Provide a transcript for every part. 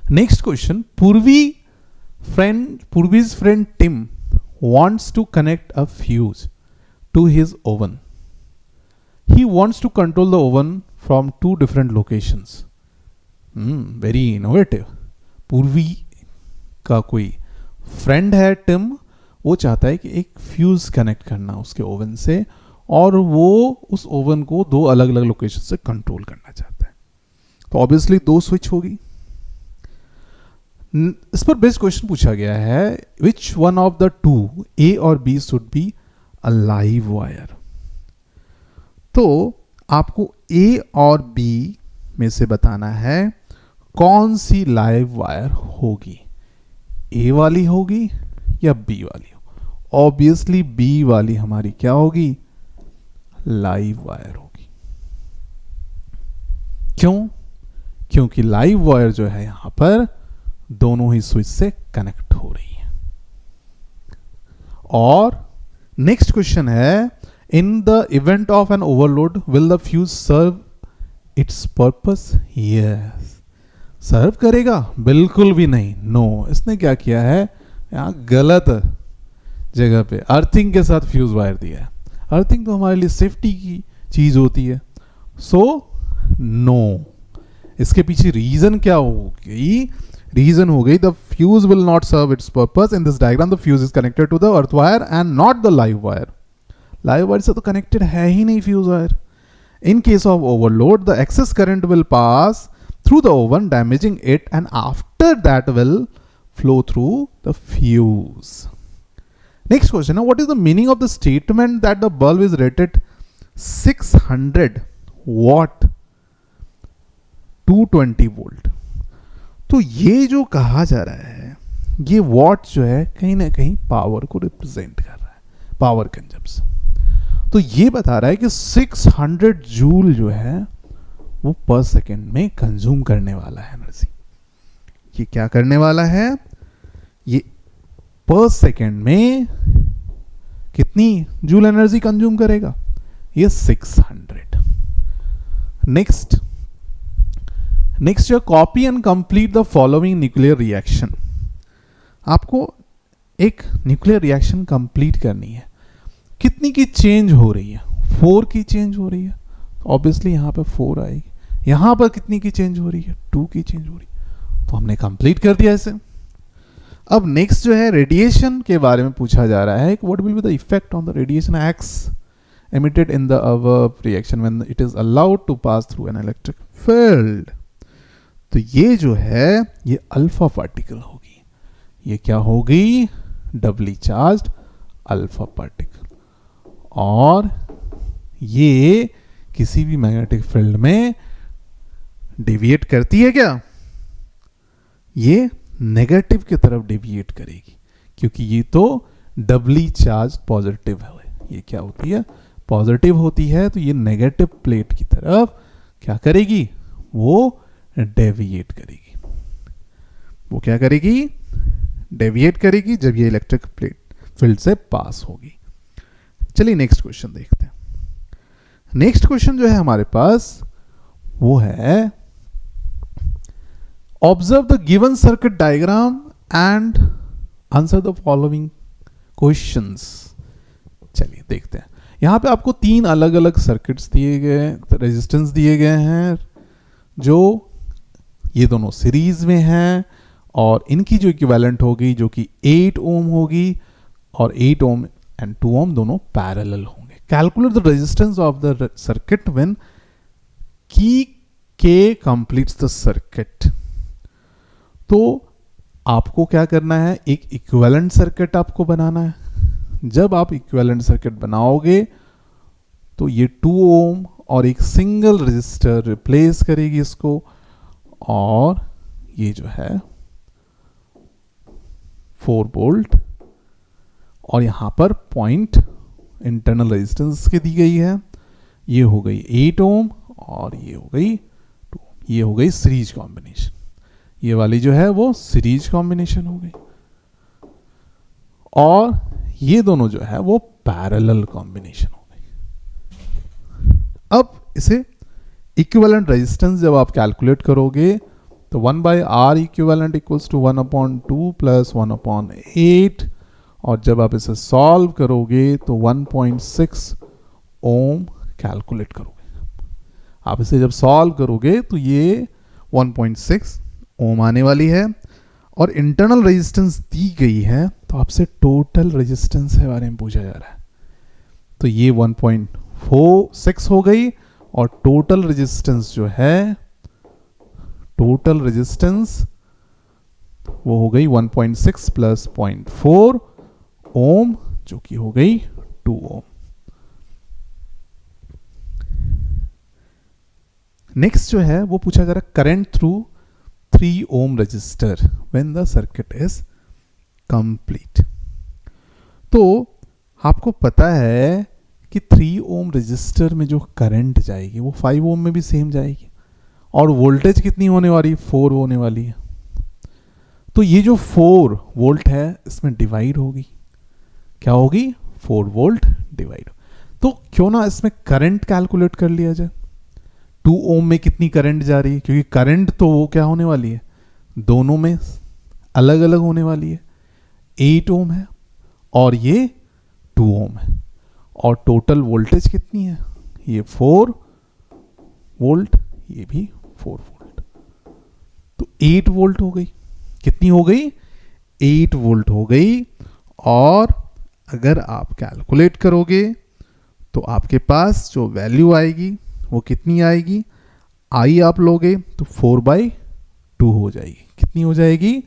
Next question. Purvi's friend Tim wants to connect a fuse to his oven. He wants to control the oven from two different locations. Very innovative. पूर्वी का कोई friend है Tim, वो चाहता है कि एक फ्यूज कनेक्ट करना उसके ओवन से, और वो उस ओवन को दो अलग अलग लोकेशन से कंट्रोल करना चाहता है. तो ऑब्वियसली दो स्विच होगी. इस पर बेस्ट क्वेश्चन पूछा गया है, which one of the two, A और B, should be a live wire. तो आपको ए और बी में से बताना है कौन सी लाइव वायर होगी, ए वाली होगी या बी वाली. ऑब्वियसली बी वाली हमारी क्या होगी, लाइव वायर होगी. क्यों? क्योंकि लाइव वायर जो है यहां पर दोनों ही स्विच से कनेक्ट हो रही है. और नेक्स्ट क्वेश्चन है, in the event of an overload will the fuse serve its purpose. Yes, serve करेगा? बिल्कुल भी नहीं. नो, इसने क्या किया है, यहां गलत जगह पे अर्थिंग के साथ फ्यूज वायर दिया है. अर्थिंग तो हमारे लिए सेफ्टी की चीज होती है. So no. इसके पीछे रीजन क्या होगी? रीजन हो गई, the fuse will not serve its purpose. In this diagram the fuse is connected to the earth wire and not the live wire. Live wire से तो कनेक्टेड है ही नहीं fuse wire. In case of overload the excess current will pass through the oven, damaging it, and after that will flow through the fuse. Next question. Now, what is the meaning of the statement that the bulb is rated 600 watt 220 volt? तो ये जो कहा जा रहा है, ये what जो है कहीं ना कहीं पावर को रिप्रेजेंट कर रहा है, पावर कंजम्पशन. तो ये बता रहा है कि 600 जूल जो है वो पर सेकेंड में कंज्यूम करने वाला है एनर्जी. ये क्या करने वाला है, ये पर सेकेंड में कितनी जूल एनर्जी कंज्यूम करेगा, ये 600. नेक्स्ट जो copy and complete the following nuclear reaction. आपको एक न्यूक्लियर रिएक्शन कंप्लीट करनी है. कितनी की चेंज हो रही है, 4 की चेंज हो रही है. ऑब्वियसली यहां पे 4 आएगी. यहां पर कितनी की चेंज हो रही है, 2 की चेंज हो रही है. तो हमने कंप्लीट कर दिया इसे. अब नेक्स्ट जो है रेडिएशन के बारे में पूछा जा रहा है, what will be the effect on the radiation x emitted in the above reaction when it is allowed to pass through an electric field. तो ये जो है ये अल्फा पार्टिकल होगी. ये क्या होगी, डबली चार्ज्ड अल्फा पार्टिकल. और ये किसी भी मैग्नेटिक फील्ड में डेविएट करती है क्या, ये नेगेटिव की तरफ डेविएट करेगी, क्योंकि ये तो डबली चार्ज पॉजिटिव है. ये क्या होती है, पॉजिटिव होती है. तो ये नेगेटिव प्लेट की तरफ क्या करेगी, वो डेविएट करेगी. वो क्या करेगी, डेविएट करेगी जब ये इलेक्ट्रिक प्लेट फील्ड से पास होगी. चलिए नेक्स्ट क्वेश्चन देखते हैं. नेक्स्ट क्वेश्चन जो है हमारे पास वो है, observe the given circuit diagram and answer the following questions. चलिए देखते हैं. यहां पे आपको 3 अलग अलग सर्किट्स दिए गए, रेजिस्टेंस दिए गए हैं, जो ये दोनों सीरीज में हैं, और इनकी जो इक्विवेलेंट होगी जो कि 8 ओम होगी, और 8 ओम एंड 2 ओम दोनों पैरेलल होंगे. Calculate the resistance of the circuit when की के कंप्लीट्स द सर्किट. तो आपको क्या करना है, एक इक्विवेलेंट सर्किट आपको बनाना है. जब आप इक्विवेलेंट सर्किट बनाओगे तो ये 2 ओम और एक सिंगल रेजिस्टर रिप्लेस करेगी इसको, और ये जो है 4 वोल्ट, और यहां पर पॉइंट इंटरनल रेजिस्टेंस की दी गई है. ये हो गई 8 ओम और ये हो गई 2 ओम. ये हो गई सीरीज कॉम्बिनेशन. ये वाली जो है वो सीरीज कॉम्बिनेशन हो गई, और ये दोनों जो है वो पैरेलल कॉम्बिनेशन हो गई. अब इसे इक्विवेलेंट रेजिस्टेंस जब आप कैलकुलेट करोगे तो 1/r equivalent equals to 1/2 plus 1/8, और जब आप इसे सॉल्व करोगे तो 1.6 ओम कैलकुलेट करोगे। आप इसे जब सॉल्व करोगे तो ये 1.6 ओम आने वाली है, और इंटरनल रेजिस्टेंस दी गई है, तो आपसे टोटल रेजिस्टेंस के बारे में पूछा जा रहा है। तो ये 1.46 हो गई, और टोटल रेजिस्टेंस जो है, टोटल रेजिस्टेंस वो हो गई 1.6 प्लस 0.4 ओम, जो कि हो गई 2 ओम। नेक्स्ट जो है वो पूछा जा रहा है current through 3 ohm resistor when the circuit is complete. तो आपको पता है कि 3 ओम रजिस्टर में जो करंट जाएगी वो 5 ओम में भी सेम जाएगी, और वोल्टेज कितनी होने वाली है, 4 होने वाली है। तो ये जो 4 वोल्ट है इसमें डिवाइड होगी, क्या होगी, 4 वोल्ट डिवाइड। तो क्यों ना इसमें करंट कैलकुलेट कर लिया जाए। 2 ओम में कितनी करंट जा रही है, क्योंकि करंट तो वो क्या होने वाली है, दोनों में अलग अलग होने वाली है। 8 ओम है और ये 2 ओम है, और टोटल वोल्टेज कितनी है, ये 4 वोल्ट, ये भी 4 वोल्ट, तो 8 वोल्ट हो गई। कितनी हो गई, 8 वोल्ट हो गई। और अगर आप कैलकुलेट करोगे तो आपके पास जो वैल्यू आएगी वो कितनी आएगी, आई आप लोगे तो 4/2 हो जाएगी। कितनी हो जाएगी,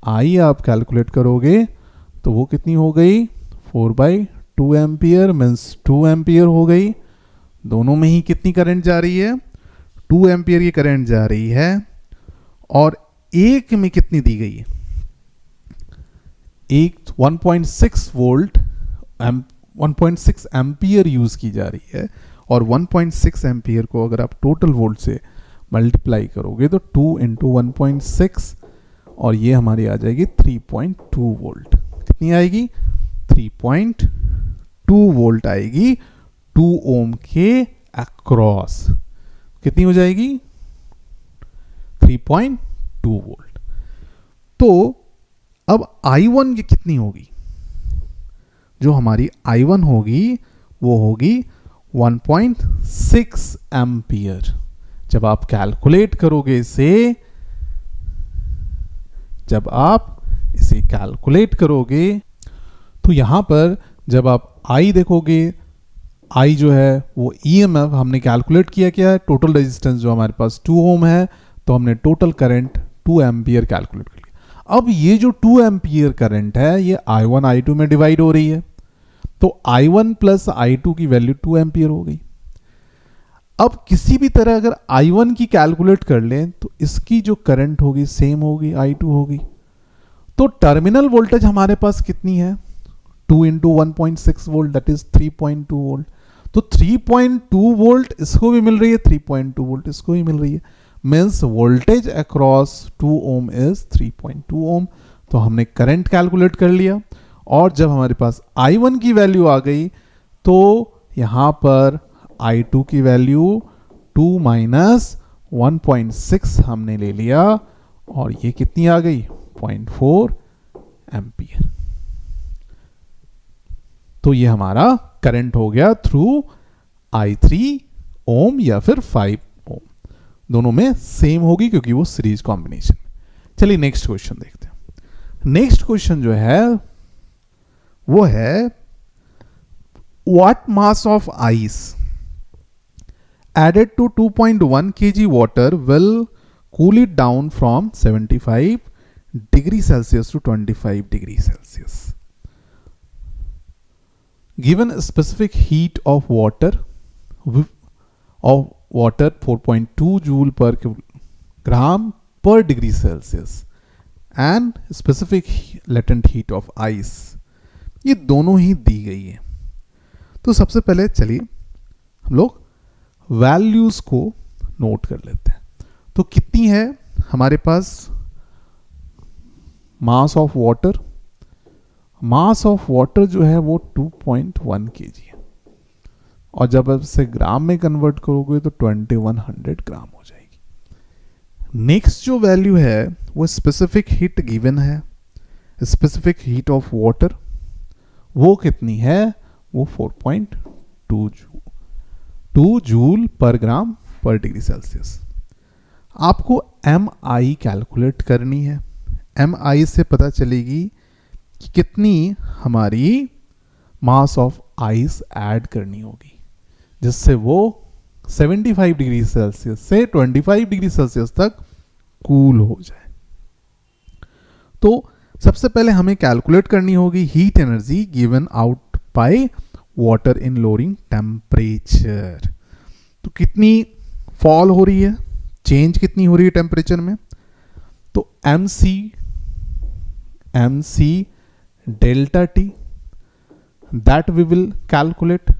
आई आप कैलकुलेट करोगे तो वो कितनी हो गई, 4/2 एम्पियर, मीन्स 2 एम्पियर हो गई। दोनों में ही कितनी करंट जा रही है, 2 एम्पियर की करंट जा रही है, और एक में कितनी दी गई है, एक 1.6 वोल्ट 1.6 एम्पियर यूज की जा रही है, और 1.6 एम्पियर को अगर आप टोटल वोल्ट से मल्टीप्लाई करोगे तो 2 इंटू 1.6, और ये हमारी आ जाएगी 3.2 वोल्ट। कितनी आएगी, 3.2 वोल्ट आएगी 2 ओम के अक्रॉस। कितनी हो जाएगी, 3.2 वोल्ट। तो अब I1 की कितनी होगी, जो हमारी I1 होगी वो होगी 1.6 एम्पियर। जब आप कैलकुलेट करोगे इसे, जब आप इसे कैलकुलेट करोगे तो यहां पर जब आप I देखोगे, I जो है वो EMF हमने कैलकुलेट किया, क्या है, टोटल रेजिस्टेंस जो हमारे पास 2 ओम है, तो हमने टोटल करंट 2 एम्पियर कैलकुलेट कर लिया। अब ये जो 2 एम्पियर करंट है ये I1 I2 में डिवाइड हो रही है, तो I1 प्लस I2 की वैल्यू 2 एम्पियर हो गई। अब किसी भी तरह अगर I1 की कैलकुलेट कर लें तो इसकी जो करंट होगी सेम होगी, I2 होगी। तो टर्मिनल वोल्टेज हमारे पास कितनी है, 2 into 1.6 volt, that is 3.2 volt. तो 3.2 वोल्ट इसको भी मिल रही है, 3.2 वोल्ट इसको भी मिल रही है, means voltage across 2 ohm is 3.2 ohm. तो हमने करंट कैलकुलेट कर लिया, और जब हमारे पास I1 की वैल्यू आ गई तो यहां पर I2 की वैल्यू 2 माइनस 1.6 हमने ले लिया, और ये कितनी आ गई, 0.4 एम्पियर। तो ये हमारा करंट हो गया थ्रू I3 ओम या फिर 5 ओम, दोनों में सेम होगी क्योंकि वो सीरीज कॉम्बिनेशन। चलिए नेक्स्ट क्वेश्चन देखते हैं। नेक्स्ट क्वेश्चन जो है वो है what mass of ice added to 2.1 kg water will cool it down from 75 degree Celsius to 25 degree Celsius. Given a specific heat of water 4.2 joule per gram per degree Celsius and specific latent heat of ice, ये दोनों ही दी गई है। तो सबसे पहले चलिए हम लोग वैल्यूज को नोट कर लेते हैं। तो कितनी है हमारे पास mass of water, mass of water जो है वो 2.1 kg है, और जब आप इसे ग्राम में कन्वर्ट करोगे तो 2100 ग्राम हो जाएगी। नेक्स्ट जो वैल्यू है वो स्पेसिफिक हीट गिवन है, स्पेसिफिक हीट ऑफ वाटर, वो कितनी है, वो 4.2 जूल पर ग्राम पर डिग्री सेल्सियस। आपको MI कैलकुलेट करनी है। MI से पता चलेगी कि कितनी हमारी मास ऑफ आइस ऐड करनी होगी, जिससे वो 75 डिग्री सेल्सियस से 25 डिग्री सेल्सियस तक कूल हो जाए। तो सबसे पहले हमें कैलकुलेट करनी होगी heat energy given out by water in lowering temperature. तो कितनी फॉल हो रही है, चेंज कितनी हो रही है टेम्परेचर में, तो MC delta T, that we will calculate,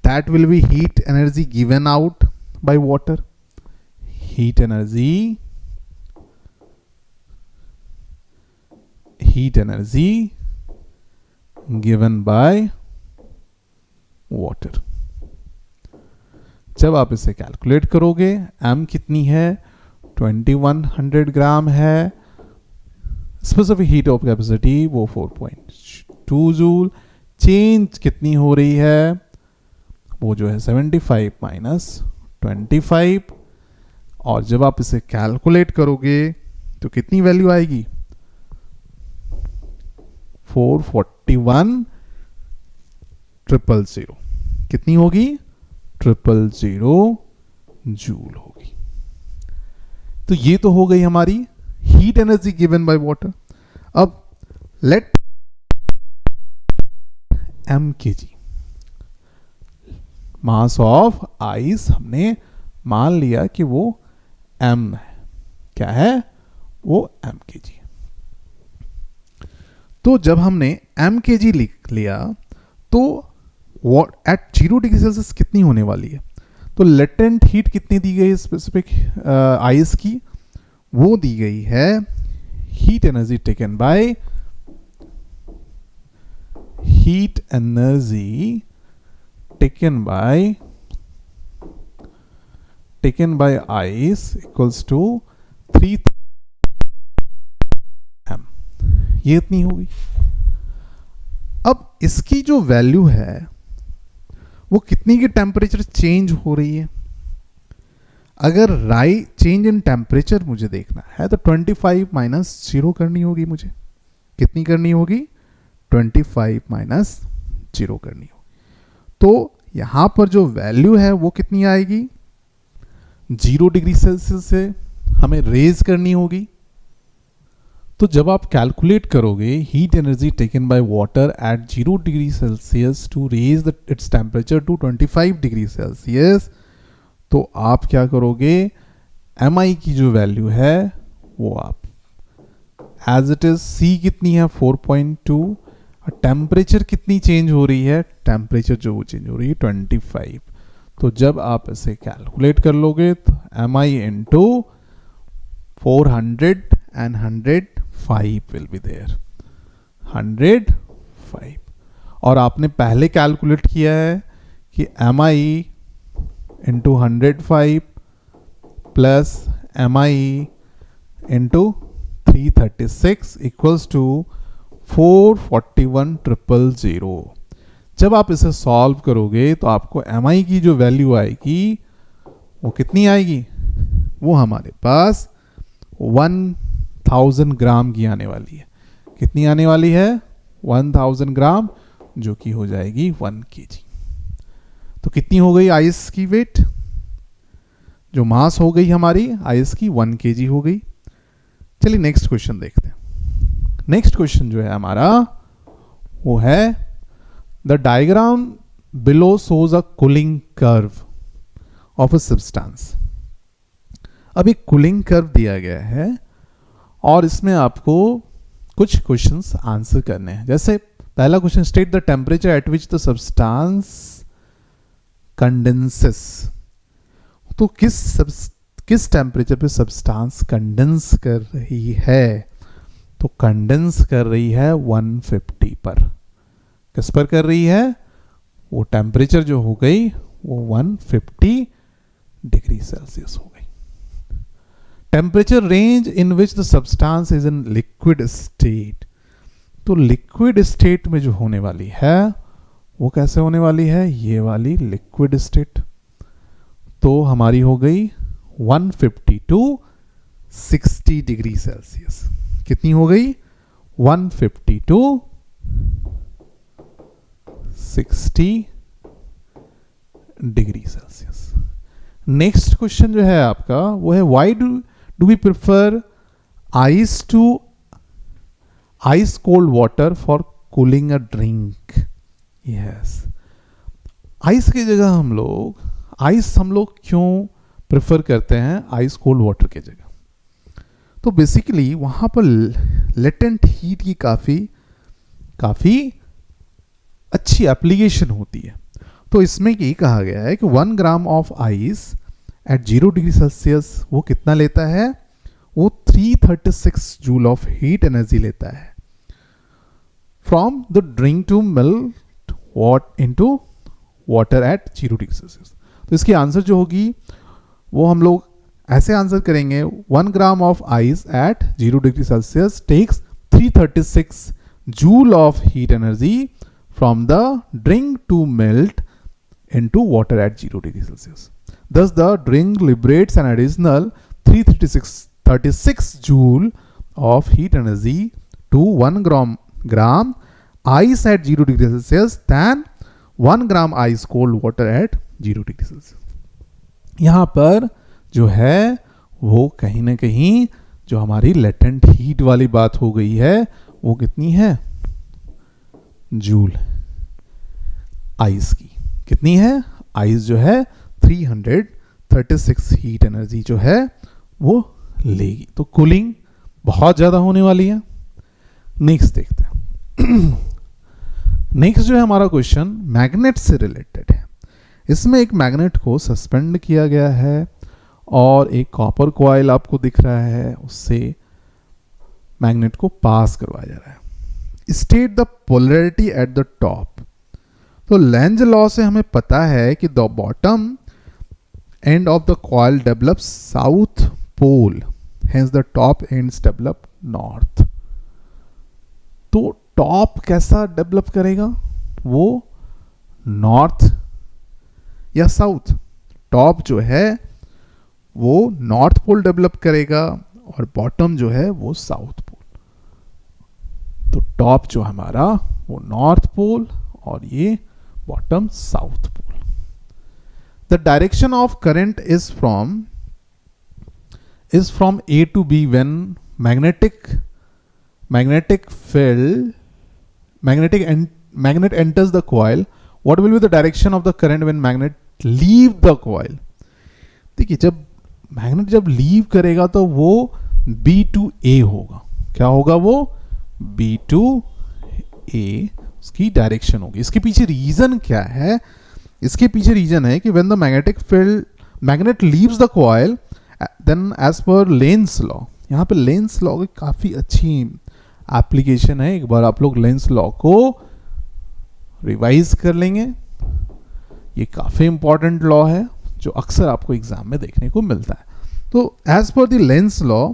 that will be heat energy given out by water, heat energy given by water। जब आप इसे कैलकुलेट करोगे, M कितनी है, 2100 ग्राम है, स्पेसिफिक हीट ऑफ कैपेसिटी वो 4.2 जूल, चेंज कितनी हो रही है, वो जो है 75 माइनस 25, और जब आप इसे कैलकुलेट करोगे तो कितनी वैल्यू आएगी, 441,000, कितनी होगी, 000 जूल होगी। तो ये तो हो गई हमारी heat energy given by water. अब let mkg, mass of ice हमने मान लिया कि वो m है, क्या है, वो mkg। तो जब हमने mkg लिख लिया तो एट 0 डिग्री सेल्सियस कितनी होने वाली है, तो लेटेंट हीट कितनी दी गई है स्पेसिफिक आइस की, वो दी गई है heat energy taken by ice equals to 3 m, ये इतनी होगी। अब इसकी जो वैल्यू है वो कितनी की टेम्परेचर चेंज हो रही है, अगर चेंज इन टेम्परेचर मुझे देखना है तो 25 माइनस 0 करनी होगी, मुझे कितनी करनी होगी, 25 माइनस 0 करनी होगी। तो यहां पर जो वैल्यू है वो कितनी आएगी, 0 डिग्री सेल्सियस से हमें रेज करनी होगी। तो जब आप कैलकुलेट करोगे heat energy taken by water at 0 degree Celsius to raise its temperature to 25 degree Celsius, तो आप क्या करोगे, MI की जो वैल्यू है वो आप एज इट इज, C कितनी है 4.2, और टेम्परेचर कितनी चेंज हो रही है, टेम्परेचर जो वो चेंज हो रही है 25। तो जब आप इसे कैलकुलेट कर लोगे तो MI into 400 and 105 will be there, 105। और आपने पहले कैलकुलेट किया है कि MI into 105 plus MI into 336 equals to 441,000। जब आप इसे सॉल्व करोगे तो आपको MI की जो वैल्यू आएगी वो कितनी आएगी, वो हमारे पास 1000 ग्राम की आने वाली है। कितनी आने वाली है, 1000 ग्राम, जो कि हो जाएगी 1 kg। तो कितनी हो गई आइस की वेट, जो मास हो गई हमारी आइस की 1 kg हो गई। चलिए नेक्स्ट क्वेश्चन देखते हैं। नेक्स्ट क्वेश्चन जो है हमारा वो है the diagram below shows a cooling curve of a substance. अब एक कूलिंग कर्व दिया गया है और इसमें आपको कुछ क्वेश्चंस आंसर करने हैं। जैसे पहला question, state the temperature at which the substance condenses. तो किस टेम्परेचर पे सब्सटेंस कंडेंस कर रही है, तो कंडेंस कर रही है 150 पर। किस पर कर रही है, वो टेम्परेचर जो हो गई वो 150 डिग्री सेल्सियस हो गई। Temperature range in which the substance is in liquid state. तो लिक्विड स्टेट में जो होने वाली है वो कैसे होने वाली है, ये वाली लिक्विड स्टेट। तो हमारी हो गई 150 to 60 डिग्री सेल्सियस। कितनी हो गई, 150 to 60 degree Celsius. Next question जो है आपका वो है, why do we prefer ice to ice cold water for cooling a drink. Yes, ice की जगह हम लोग क्यों प्रेफर करते हैं आइस कोल्ड वाटर की जगह। तो बेसिकली वहां पर लेटेंट हीट की काफी अच्छी एप्लीकेशन होती है। तो इसमें ये कहा गया है कि 1 gram of ice at 0 degree Celsius वो कितना लेता है, वो 336 जूल ऑफ हीट एनर्जी लेता है from the drink to melt into water at 0 degree Celsius. तो इसकी आंसर जो होगी वो हम लोग ऐसे आंसर करेंगे, 1 gram of ice at 0 degree Celsius takes 336 joule of heat energy from the drink to melt into water at 0 degree Celsius. Thus, the drink liberates an additional 336 joule of heat energy to 1 gram ice at 0 degree Celsius than 1 gram ice cold water at 0 degree Celsius. यहाँ पर जो है वो कहीं ना कहीं जो हमारी लेटेंट हीट वाली बात हो गई है वो कितनी है, जूल आइस की। कितनी है, आइस जो है 336 हीट एनर्जी जो है वो लेगी। तो कूलिंग बहुत ज्यादा होने वाली है। नेक्स्ट देखते हैं। नेक्स्ट जो है हमारा क्वेश्चन मैग्नेट से रिलेटेड है। इसमें एक मैग्नेट को सस्पेंड किया गया है और एक कॉपर कॉइल आपको दिख रहा है, उससे मैग्नेट को पास करवाया जा रहा है। State the polarity at the top. तो लेंज लॉ से हमें पता है कि the bottom end of the coil develops south pole, hence the top ends develop north. तो टॉप कैसा डेवलप करेगा, वो नॉर्थ या साउथ। टॉप जो है वो नॉर्थ पोल डेवलप करेगा और बॉटम जो है वो साउथ पोल। तो टॉप जो हमारा वो नॉर्थ पोल और ये bottom south pole. The direction of current is from A to B when magnet enters the coil. What will be the direction of the current when magnet leave the coil? देखिए जब magnet leave करेगा तो वो B to A होगा। क्या होगा वो, B to A उसकी डायरेक्शन होगी। इसके पीछे रीजन क्या है, इसके पीछे रीजन है कि when the magnet leaves the coil then as per Lenz law. यहाँ पे लेंस लॉ की काफी अच्छी एप्लीकेशन है। एक बार आप लोग लेंस लॉ को रिवाइज कर लेंगे, ये काफी इंपॉर्टेंट लॉ है जो अक्सर आपको एग्जाम में देखने को मिलता है। तो as per the Lenz law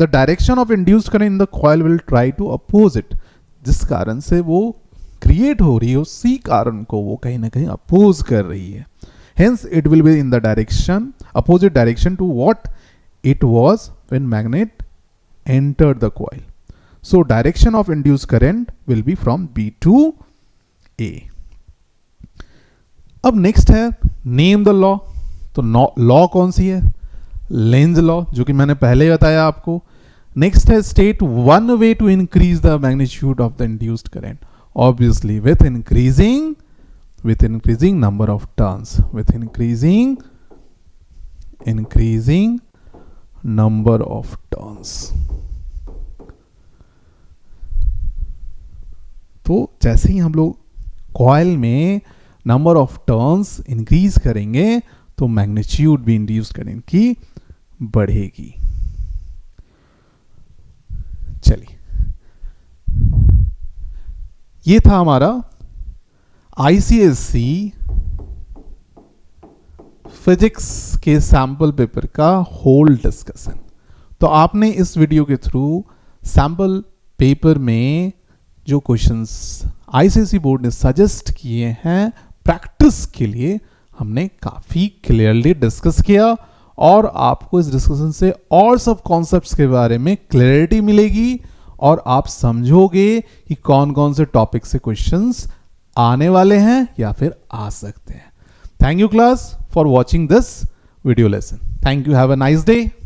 the direction of induced current in the coil will try to oppose it. जिस कारण से वो क्रिएट हो रही है उसी कारण को वो कहीं ना कहीं अपोज कर रही है। Hence it will be in the direction opposite direction to what it was when magnet entered the coil. So direction of induced current will be from B to A. अब नेक्स्ट है name the law. तो law कौन सी है, Lenz law, जो कि मैंने पहले बताया आपको। नेक्स्ट है state one way to increase the magnitude of the induced current. Obviously with increasing number of turns, with increasing number of turns। तो जैसे ही हम लोग कॉइल में नंबर ऑफ टर्न्स इंक्रीज करेंगे तो मैग्नीट्यूड भी इंड्यूस करंट की बढ़ेगी। चलिए, ये था हमारा आईसीएससी फिजिक्स के सैंपल पेपर का होल डिस्कशन। तो आपने इस वीडियो के थ्रू सैम्पल पेपर में जो क्वेश्चंस आईसीएसई बोर्ड ने सजेस्ट किए हैं प्रैक्टिस के लिए, हमने काफ़ी क्लियरली डिस्कस किया और आपको इस डिस्कशन से और सब कॉन्सेप्ट्स के बारे में क्लैरिटी मिलेगी और आप समझोगे कि कौन कौन से टॉपिक से क्वेश्चंस आने वाले हैं या फिर आ सकते हैं। Thank you class for watching this video lesson. Thank you. Have a nice day.